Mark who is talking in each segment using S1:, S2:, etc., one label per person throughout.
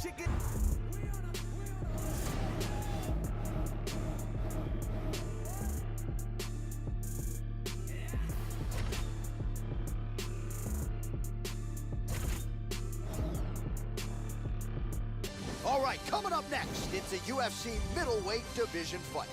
S1: chicken.
S2: All right, coming up next, it's a UFC middleweight division fight.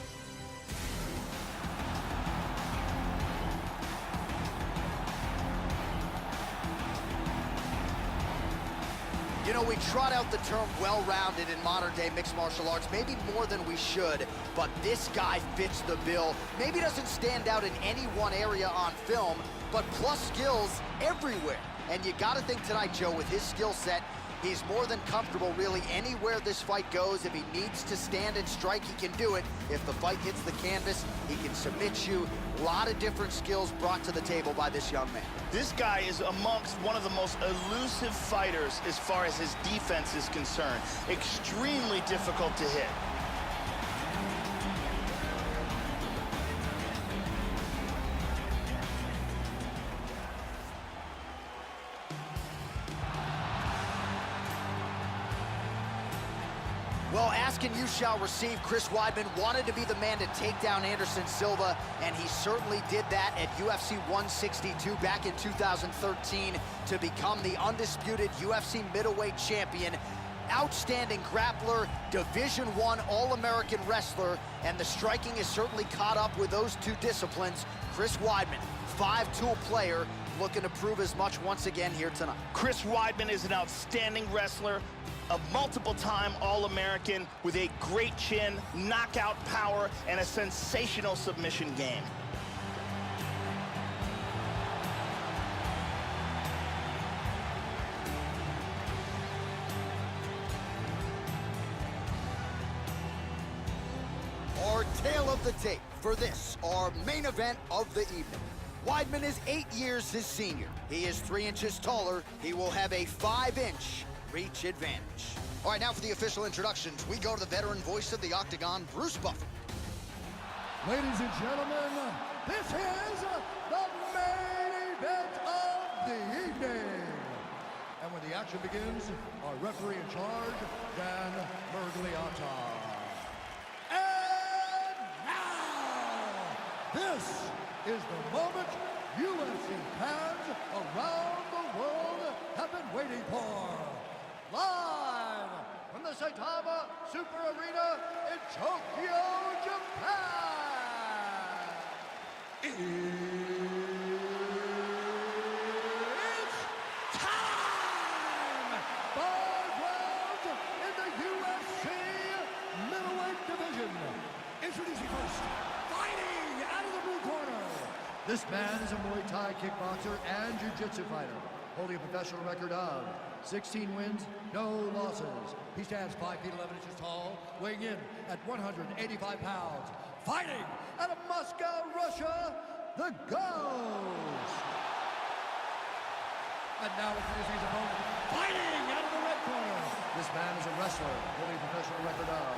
S2: You know, we trot out the term well-rounded in modern-day mixed martial arts, maybe more than we should, but this guy fits the bill. Maybe doesn't stand out in any one area on film, but plus skills everywhere. And you gotta think tonight, Joe, with his skill set, he's more than comfortable really anywhere this fight goes. If he needs to stand and strike, he can do it. If the fight hits the canvas, he can submit you. A lot of different skills brought to the table by this young man.
S3: This guy is amongst one of the most elusive fighters as far as his defense is concerned. Extremely difficult to hit.
S2: Well, ask and you shall receive. Chris Weidman wanted to be the man to take down Anderson Silva, and he certainly did that at UFC 162 back in 2013 to become the undisputed UFC middleweight champion. Outstanding grappler, Division I All-American wrestler, and the striking is certainly caught up with those two disciplines. Chris Weidman, 5-tool player, looking to prove as much once again here tonight.
S3: Chris Weidman is an outstanding wrestler, a multiple-time All-American with a great chin, knockout power, and a sensational submission game.
S2: Our tale of the tape for this, our main event of the evening. Weidman is 8 years his senior. He is 3 inches taller. He will have a 5-inch reach advantage. All right, now for the official introductions, we go to the veteran voice of the Octagon, Bruce Buffer.
S4: Ladies and gentlemen, this is the main event of the evening. And when the action begins, our referee in charge, Dan Mergliotta. And now, this is the moment UFC fans around the world have been waiting for. Live from the Saitama Super Arena in Tokyo, Japan. It's time! 5 rounds in the UFC middleweight division. Introducing first, fighting out of the blue corner. This man is a Muay Thai kickboxer and jiu-jitsu fighter, holding a professional record of 16 wins, no losses. He stands 5 feet 11 inches tall, weighing in at 185 pounds. Fighting out of Moscow, Russia, the Ghost. And now introducing his opponent, fighting out of the red corner. This man is a wrestler, holding a professional record of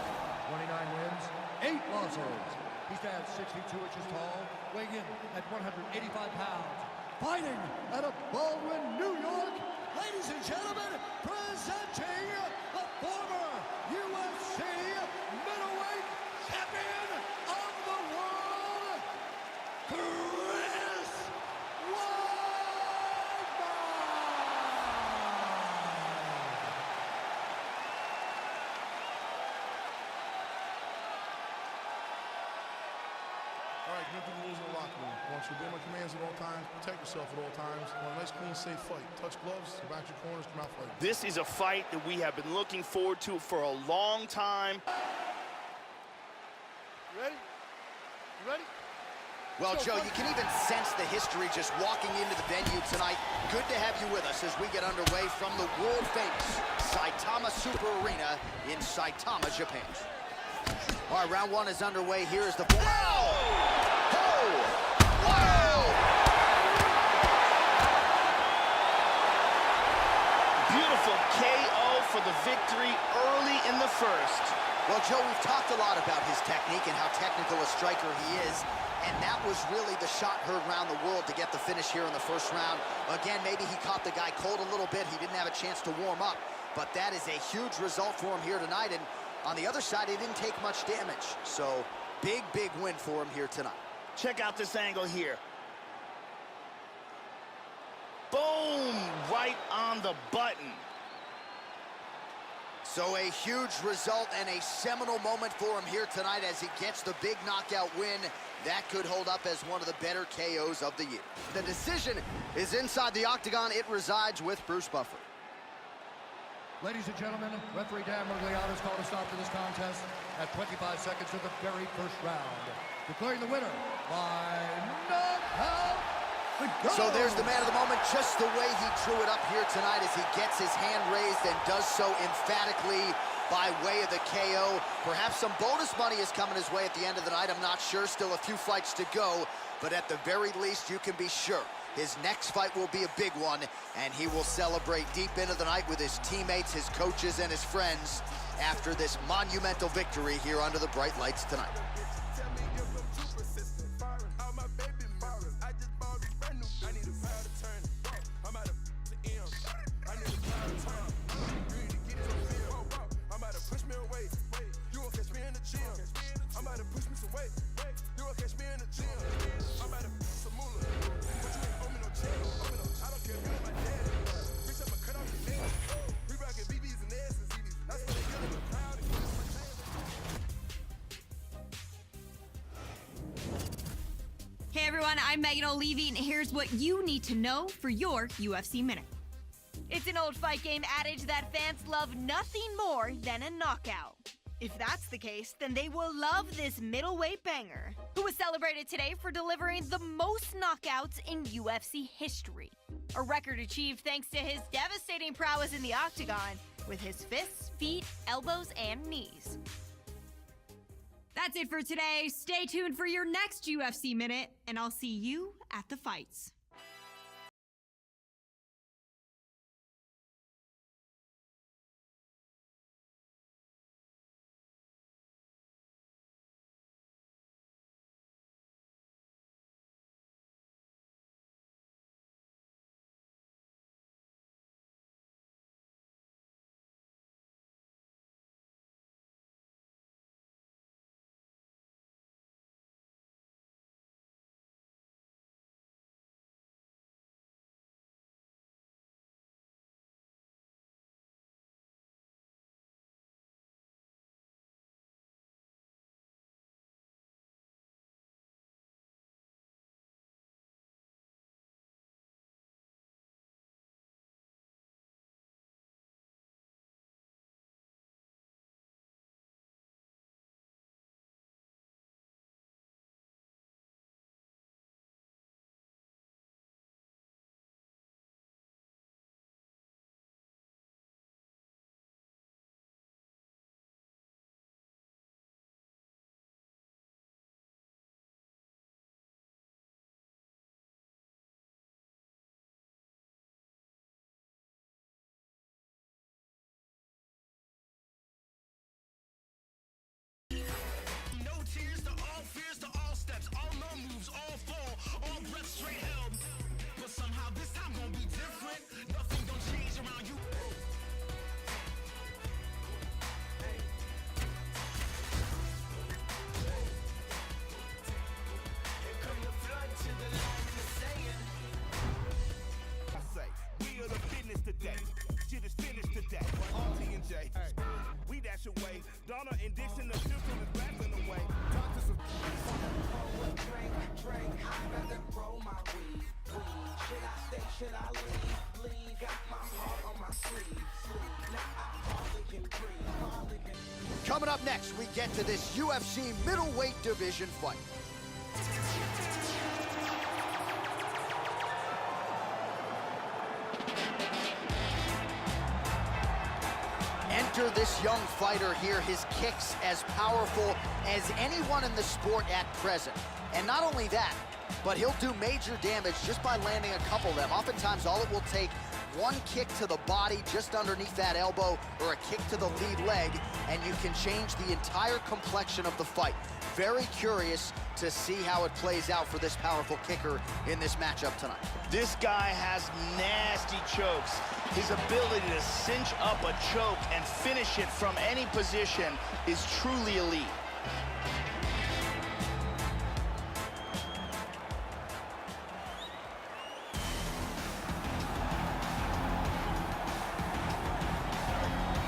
S4: 29 wins, 8 losses. He stands 6 feet 2 inches tall, weighing in at 185 pounds. Fighting out of Baldwin, New York, ladies and gentlemen, presenting the former UFC middleweight champion of the world, Chris Weidman!
S5: All right, get through the rules of the locker room. I want you to obey my commands at all times, protect yourself at all times. I want a nice, clean, safe fight. Touch gloves, back your corners, come out fighting.
S3: This is a fight that we have been looking forward to for a long time.
S5: You ready? You ready?
S2: Well, Joe, you can even sense the history just walking into the venue tonight. Good to have you with us as we get underway from the world-famous Saitama Super Arena in Saitama, Japan. All right, round 1 is underway. Here is the...
S3: Beautiful KO for the victory early in the first.
S2: Well, Joe, we've talked a lot about his technique and how technical a striker he is, and that was really the shot heard around the world to get the finish here in the first round. Again, maybe he caught the guy cold a little bit. He didn't have a chance to warm up. but that is a huge result for him here tonight. And on the other side, he didn't take much damage. So big, big win for him here tonight.
S3: Check out this angle here. Boom! Right on the button.
S2: So a huge result and a seminal moment for him here tonight as he gets the big knockout win. That could hold up as one of the better KOs of the year. The decision is inside the octagon. It resides with Bruce Buffer.
S4: Ladies and gentlemen, referee Dan Murgliano has called a stop to this contest at 25 seconds of the very first round, declaring the winner by knockout.
S2: So there's the man of the moment, just the way he drew it up here tonight as he gets his hand raised and does so emphatically by way of the KO. Perhaps some bonus money is coming his way at the end of the night. I'm not sure. Still a few fights to go. But at the very least, you can be sure his next fight will be a big one, and he will celebrate deep into the night with his teammates, his coaches, and his friends after this monumental victory here under the bright lights tonight.
S1: Hey everyone, I'm Megan O'Leary, and here's what you need to know for your UFC Minute. It's an old fight game adage that fans love nothing more than a knockout. If that's the case, then they will love this middleweight banger, who was celebrated today for delivering the most knockouts in UFC history. A record achieved thanks to his devastating prowess in the octagon with his fists, feet, elbows, and knees. That's it for today. Stay tuned for your next UFC Minute, and I'll see you at the fights.
S6: Tears to all fears to all steps, all no moves, all fall, all breaths straight held. But somehow this time gonna be different. Nothing gonna change around you. Here come the flood to the line in the sand. I say, we are the business today. Shit is finished today. All T&J. We dash away. Donna and Dixon, the system is blasting away. Talk to some drink. I'd rather roll my weed. Should I stay? Should I leave? Got my heart on my sleeve. Now I hardly can breathe.
S2: Coming up next, we get to this UFC middleweight division fight. Enter this young fighter here, his kicks as powerful as anyone in the sport at present. And not only that, but he'll do major damage just by landing a couple of them. Oftentimes, all it will take one kick to the body just underneath that elbow or a kick to the lead leg, and you can change the entire complexion of the fight. Very curious to see how it plays out for this powerful kicker in this matchup tonight.
S3: This guy has nasty chokes. His ability to cinch up a choke and finish it from any position is truly elite.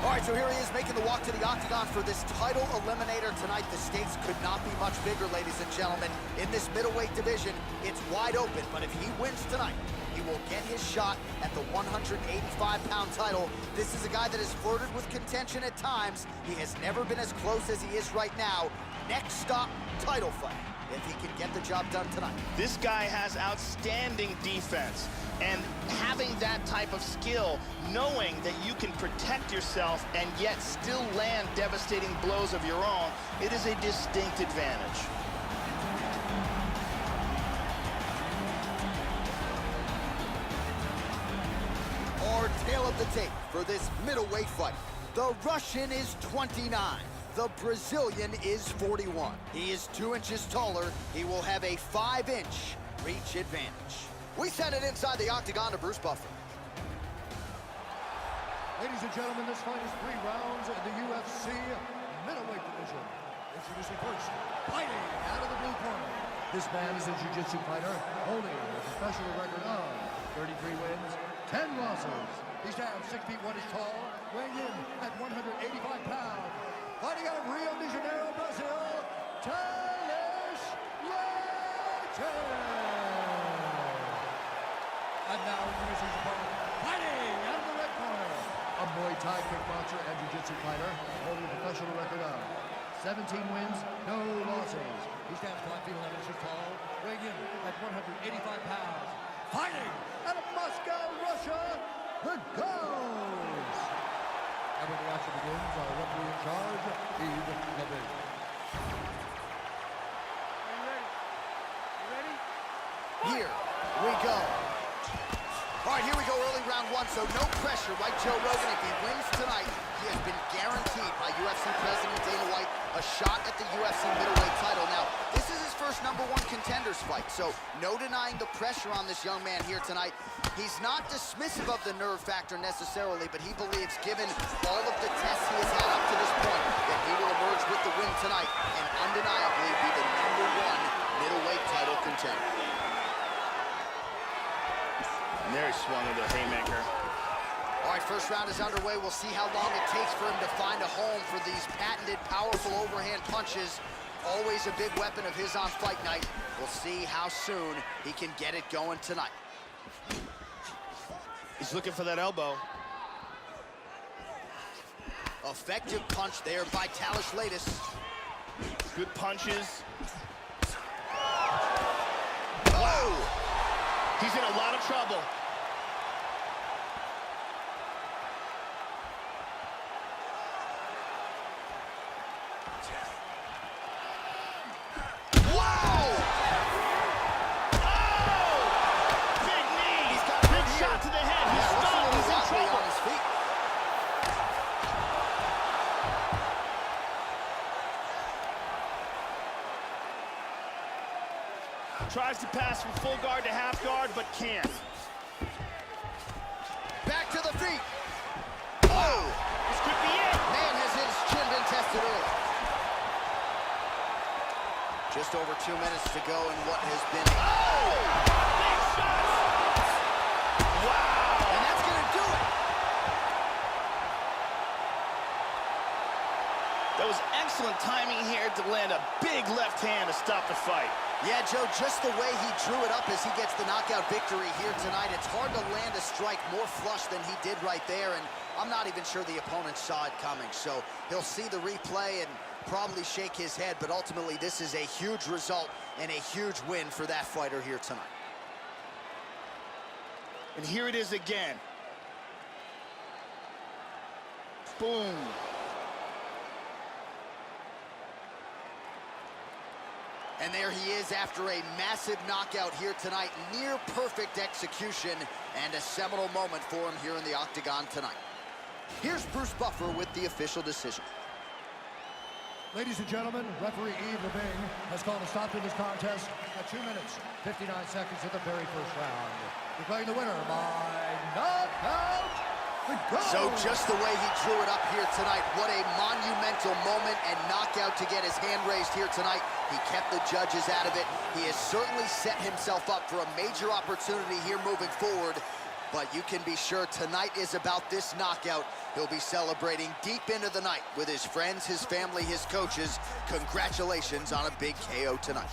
S2: All right, so here he is making the walk to the octagon for this title eliminator tonight. The stakes could not be much bigger, ladies and gentlemen. In this middleweight division, it's wide open, but if he wins tonight, he will get his shot at the 185-pound title. This is a guy that has flirted with contention at times. He has never been as close as he is right now. Next stop, title fight, if he can get the job done tonight.
S3: This guy has outstanding defense, and having that type of skill, knowing that you can protect yourself and yet still land devastating blows of your own, it is a distinct advantage.
S2: Our tale of the tape for this middleweight fight. The Russian is 29. The Brazilian is 41. He is 2 inches taller. He will have a 5-inch reach advantage. We send it inside the octagon to Bruce Buffer.
S4: Ladies and gentlemen, this fight is 3 rounds in the UFC middleweight division. Introducing first, fighting out of the blue corner. This man is a jiu-jitsu fighter holding a professional record of 33 wins, 10 losses. He stands 6 feet 1 inch tall, weighing in at 185 pounds. Fighting out of Rio de Janeiro, Brazil, Talish Legend. And now introducing his opponent, fighting out of the red corner. A Muay Thai kickboxer and jiu-jitsu fighter holding a professional record of 17 wins, no losses. He stands 5 feet 11 inches tall, weighing in at 185 pounds. Fighting out of Moscow, Russia, the Ghost. And when the action begins, our referee in charge, Steve Levy.
S2: Here we go. All right, here we go, early round 1, so no pressure, right, Joe Rogan? If he wins tonight, he has been guaranteed by UFC President Dana White a shot at the UFC middleweight title. Now, this is his first #1 contenders fight, so no denying the pressure on this young man here tonight. He's not dismissive of the nerve factor necessarily, but he believes, given all of the tests he has had up to this point, that he will emerge with the win tonight and undeniably be the #1 middleweight title contender.
S3: And there he swung with a haymaker.
S2: All right, first round is underway. We'll see how long it takes for him to find a home for these patented, powerful overhand punches. Always a big weapon of his on fight night. We'll see how soon he can get it going tonight.
S3: He's looking for that elbow.
S2: Effective punch there by Talish Latest.
S3: Good punches.
S2: Oh!
S3: He's in a lot of trouble. Tries to pass from full guard to half guard, but can't.
S2: Back to the feet.
S3: Oh! This could be it.
S2: Man, has his chin been tested early. Just over 2 minutes to go in what has been...
S3: Oh! Big shots! Wow!
S2: And that's going to do it.
S3: That was excellent timing here to land a big left hand to stop the fight.
S2: Yeah, Joe, just the way he drew it up as he gets the knockout victory here tonight, it's hard to land a strike more flush than he did right there, and I'm not even sure the opponent saw it coming, so he'll see the replay and probably shake his head, but ultimately this is a huge result and a huge win for that fighter here tonight.
S3: And here it is again. Boom.
S2: And there he is after a massive knockout here tonight. Near perfect execution and a seminal moment for him here in the octagon tonight. Here's Bruce Buffer with the official decision.
S4: Ladies and gentlemen, referee Yves Levine has called a stop to this contest at 2 minutes, 59 seconds of the very first round. Declaring the winner by knockout.
S2: So just the way he drew it up here tonight, what a monumental moment and knockout to get his hand raised here tonight. He kept the judges out of it. He has certainly set himself up for a major opportunity here moving forward. But you can be sure tonight is about this knockout. He'll be celebrating deep into the night with his friends, his family, his coaches. Congratulations on a big KO tonight.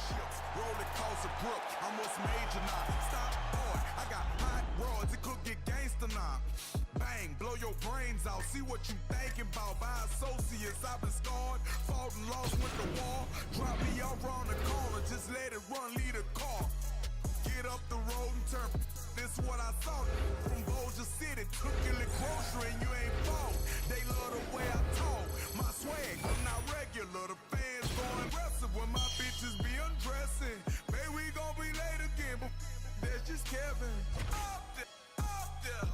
S6: Bang, blow your brains out. See what you thinking about. By associates, I've been scarred. Fought and lost with the wall. Drop me out round the corner. Just let it run, lead a car. Get up the road and turn. This what I saw. From Bossier City, took your grocery and you ain't bought. They love the way I talk. My swag, I'm not regular. The fans going aggressive when my bitches be undressing. Maybe we gon' be late again, but that's just Kevin. Up there, up there.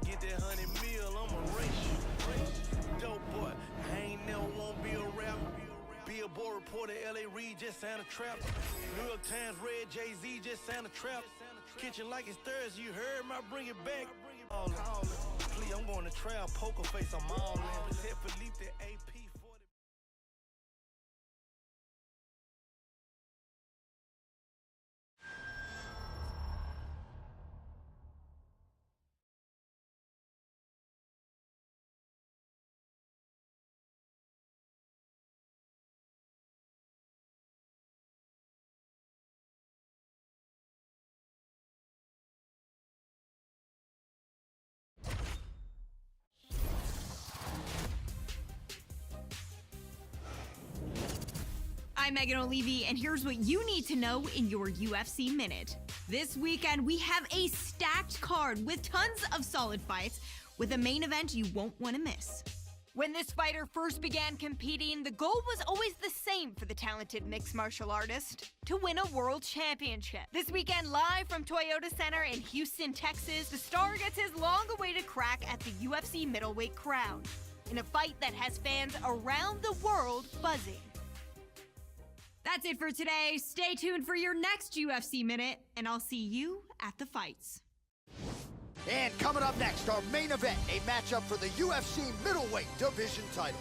S6: Get that 100 mil, I'm a race. Dope boy, I ain't never won't be a rapper. Billboard reporter, LA Reid just signed a trap. New York Times read Jay-Z just signed a trap. Kitchen like it's Thursday, you heard me, I bring it back. All in. Please, I'm going to trial, poker face, I'm all in. Protect Philippe, the AP.
S1: I'm Megan O'Leary, and here's what you need to know in your UFC Minute. This weekend, we have a stacked card with tons of solid fights, with a main event you won't want to miss. When this fighter first began competing, the goal was always the same for the talented mixed martial artist: to win a world championship. This weekend, live from Toyota Center in Houston, Texas, the star gets his long-awaited crack at the UFC middleweight crown, in a fight that has fans around the world buzzing. That's it for today. Stay tuned for your next UFC Minute, and I'll see you at the fights.
S2: And coming up next, our main event, a matchup for the UFC middleweight division title.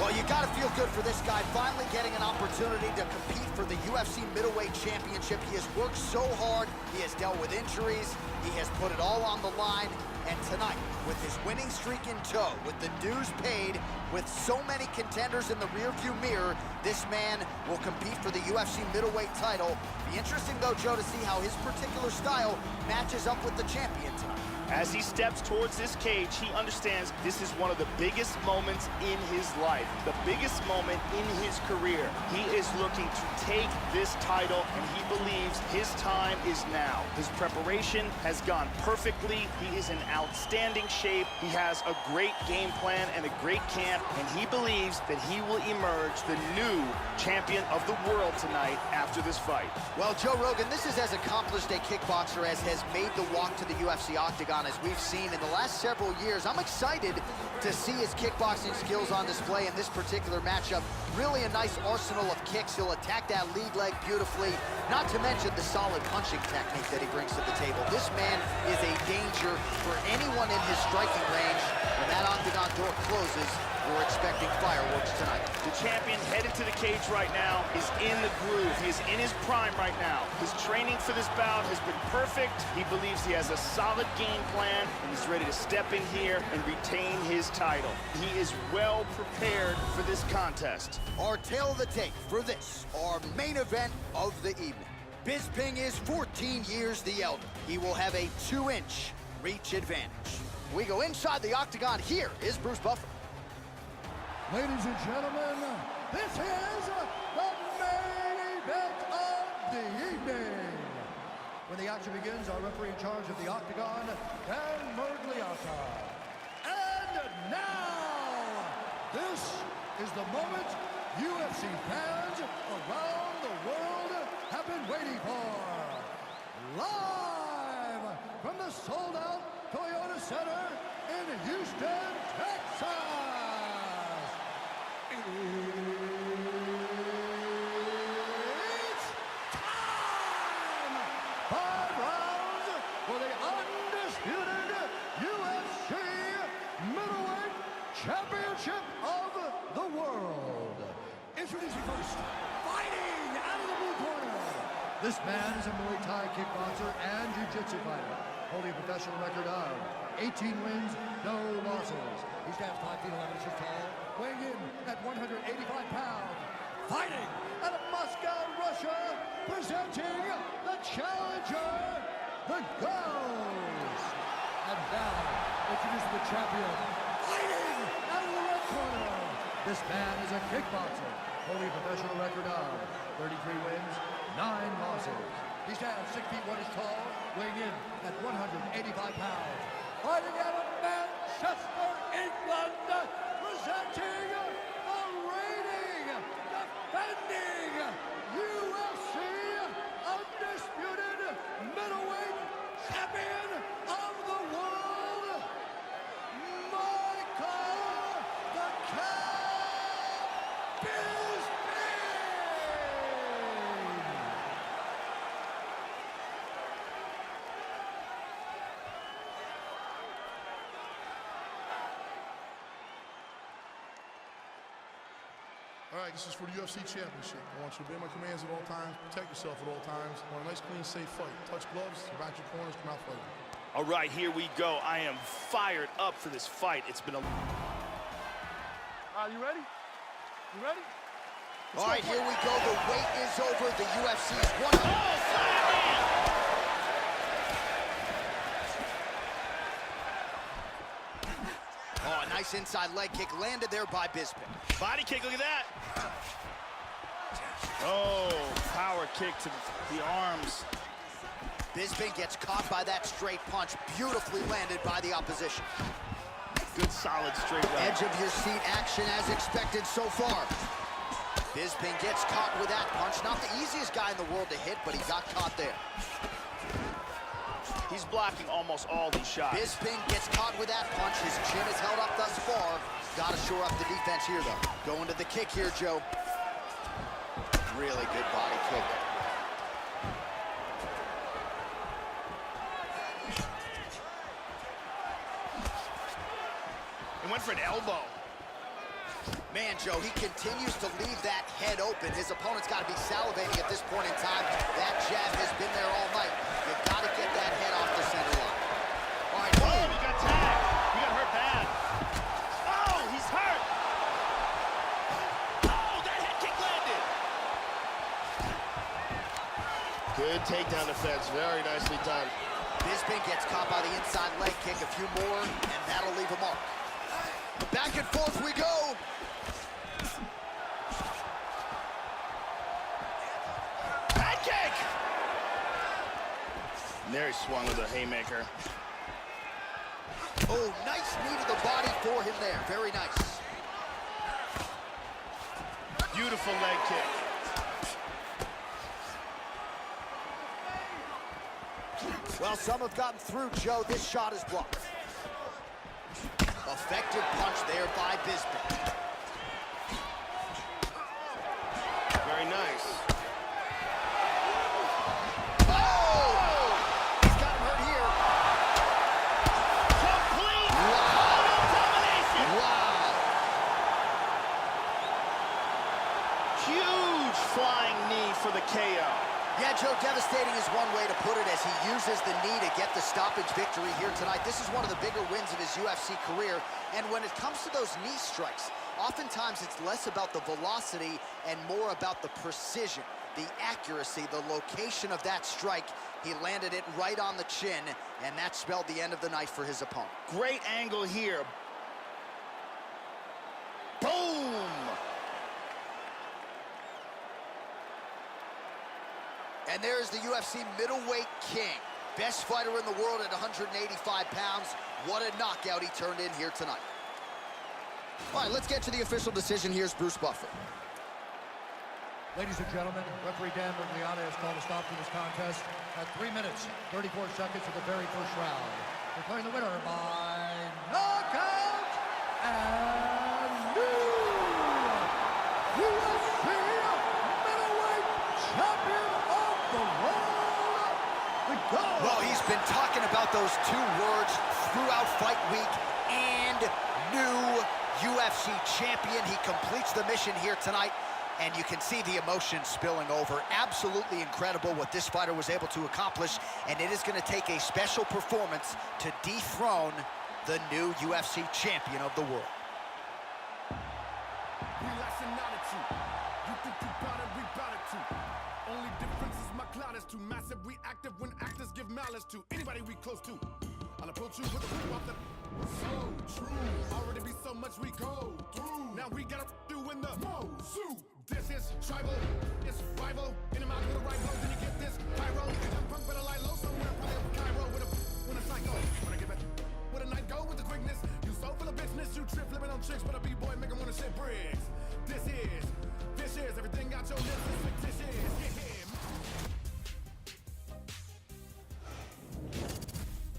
S2: Well, you gotta feel good for this guy, finally getting an opportunity to compete for the UFC middleweight championship. He has worked so hard, he has dealt with injuries, he has put it all on the line, and tonight, with his winning streak in tow, with the dues paid, with so many contenders in the rearview mirror, this man will compete for the UFC middleweight title. Be interesting, though, Joe, to see how his particular style matches up with the champion tonight.
S3: As he steps towards this cage, he understands this is one of the biggest moments in his life, the biggest moment in his career. He is looking to take this title, and he believes his time is now. His preparation has gone perfectly. He is in outstanding shape. He has a great game plan and a great camp, and he believes that he will emerge the new champion of the world tonight after this fight.
S2: Well, Joe Rogan, this is as accomplished a kickboxer as has made the walk to the UFC octagon as we've seen in the last several years. I'm excited to see his kickboxing skills on display in this particular matchup. Really a nice arsenal of kicks. He'll attack that lead leg beautifully, not to mention the solid punching technique that he brings to the table. This man is a danger for anyone in his striking range. When that octagon door closes, we're expecting fireworks tonight.
S3: The champion headed to the cage right now is in the groove. He is in his prime right now. His training for this bout has been perfect. He believes he has a solid game plan, and he's ready to step in here and retain his title. He is well prepared for this contest.
S2: Our tale of the tape for this, our main event of the evening. Bisping is 14 years the elder. He will have a 2-inch reach advantage. We go inside the octagon. Here is Bruce Buffer.
S4: Ladies and gentlemen, this is the main event of the evening. When the action begins, our referee in charge of the octagon, Dan Mergliata. And now, this is the moment UFC fans around the world have been waiting for. Live from the sold-out Toyota Center in Houston, Texas. It's time! 5 rounds for the undisputed UFC middleweight championship of the world. Introducing first, fighting out of the blue corner. This man is a Muay Thai kickboxer and jiu-jitsu fighter, holding a professional record of 18 wins, no losses. He stands 5 feet 11 inches tall, weighing in at 185 pounds. Fighting out of Moscow, Russia, presenting the challenger, the Ghost. And now, introducing the champion, fighting out of the red corner. This man is a kickboxer, holding a professional record of 33 wins, 9 losses. He stands 6 feet 1 inch tall, weighing in at 185 pounds. Fighting out of Manchester, England, presenting the reigning, defending UFC undisputed middleweight champion of the world, Michael the Cat Bisping.
S5: All right, this is for the UFC Championship. I want you to obey my commands at all times, protect yourself at all times. I want a nice, clean, safe fight. Touch gloves, back your corners, come out fighting.
S3: All right, here we go. I am fired up for this fight. It's been a...
S4: You ready? You ready?
S2: All right, here we go. The wait is over. The UFC's one. Oh, a nice inside leg kick landed there by Bisping.
S3: Body kick, look at that. Oh, power kick to the arms.
S2: Bisping gets caught by that straight punch, beautifully landed by the opposition.
S3: Good, solid straight right.
S2: Edge of your seat action as expected so far. Bisping gets caught with that punch. Not the easiest guy in the world to hit, but he got caught there.
S3: He's blocking almost all these shots.
S2: Bisping gets caught with that punch. His chin is held up thus far. Got to shore up the defense here, though. Going to the kick here, Joe. Really good body kick.
S3: He went for an elbow.
S2: Man, Joe, he continues to leave that head open. His opponent's got to be salivating at this point in time. That jab has been there all night. You've got to get that head off the center line. All right,
S3: Oh, he got tagged. He got hurt bad. Oh, he's hurt. Oh, that head kick landed. Good takedown defense. Very nicely done.
S2: Bisping gets caught by the inside leg kick. A few more, and that'll leave a mark. Back and forth we go.
S3: Head kick. And there he swung with a haymaker.
S2: Oh, nice knee to the body for him there. Very nice.
S3: Beautiful leg kick.
S2: Well, some have gotten through, Joe. This shot is blocked. Effective punch there by Bisping.
S3: Very nice.
S2: Oh! He's got him hurt here.
S3: Complete
S2: Wow.
S3: domination.
S2: Wow.
S3: Huge flying knee for the KO.
S2: Yeah, Joe, devastating is one way to put it as he uses the knee to get the stoppage victory here tonight. This is one of the bigger wins of his UFC career. And when it comes to those knee strikes, oftentimes it's less about the velocity and more about the precision, the accuracy, the location of that strike. He landed it right on the chin, and that spelled the end of the night for his opponent.
S3: Great angle here. Boom!
S2: And there's the UFC middleweight king. Best fighter in the world at 185 pounds. What a knockout he turned in here tonight. All right, let's get to the official decision. Here's Bruce Buffer.
S4: Ladies and gentlemen, referee Dan Bergliana has called a stop to this contest at 3 minutes, 34 seconds of the very first round. Declaring the winner by knockout and new UFC middleweight champion of the world, the God.
S2: Well, he's been talking about those two words throughout fight week, and new UFC champion. He completes the mission here tonight, and you can see the emotion spilling over. Absolutely incredible what this fighter was able to accomplish, and it is going to take a special performance to dethrone the new UFC champion of the world.
S6: Relax and attitude. You think you bout it, we bout it too. Only difference is my cloud is too massive, reactive when actors give malice to anybody we close to. I'll approach you with a proof of the so true. Already be so much we go through. Now we gotta do in the zoo. This is tribal, it's rival. In the mouth with a rival, then you get this pyro. Young punk better lie low somewhere, probably up in Cairo with a psycho. When I get back, with a night go with the quickness. You so full of business, you trip flipping on tricks, but a b-boy make 'em wanna shit bricks. This is everything out your lips is fictitious.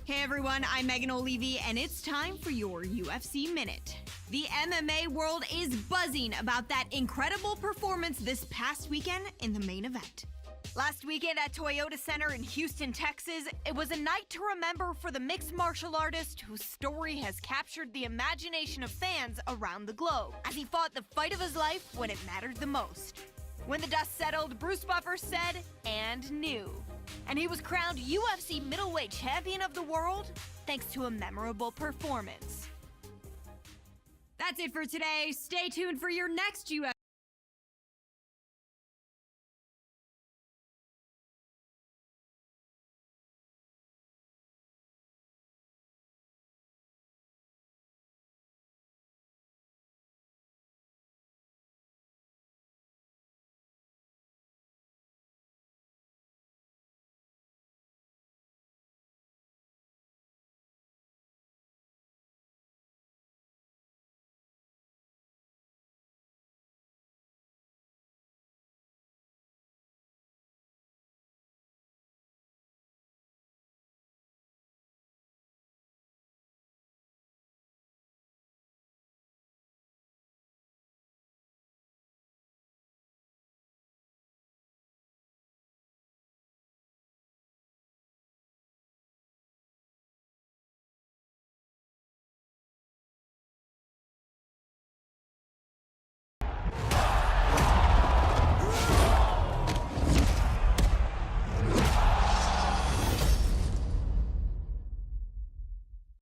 S1: Hey everyone, I'm Megan O'Leary, and it's time for your UFC Minute. The MMA world is buzzing about that incredible performance this past weekend in the main event. Last weekend at Toyota Center in Houston, Texas, it was a night to remember for the mixed martial artist whose story has captured the imagination of fans around the globe as he fought the fight of his life when it mattered the most. When the dust settled, Bruce Buffer said, "and knew." And he was crowned UFC middleweight champion of the world thanks to a memorable performance. That's it for today. Stay tuned for your next UFC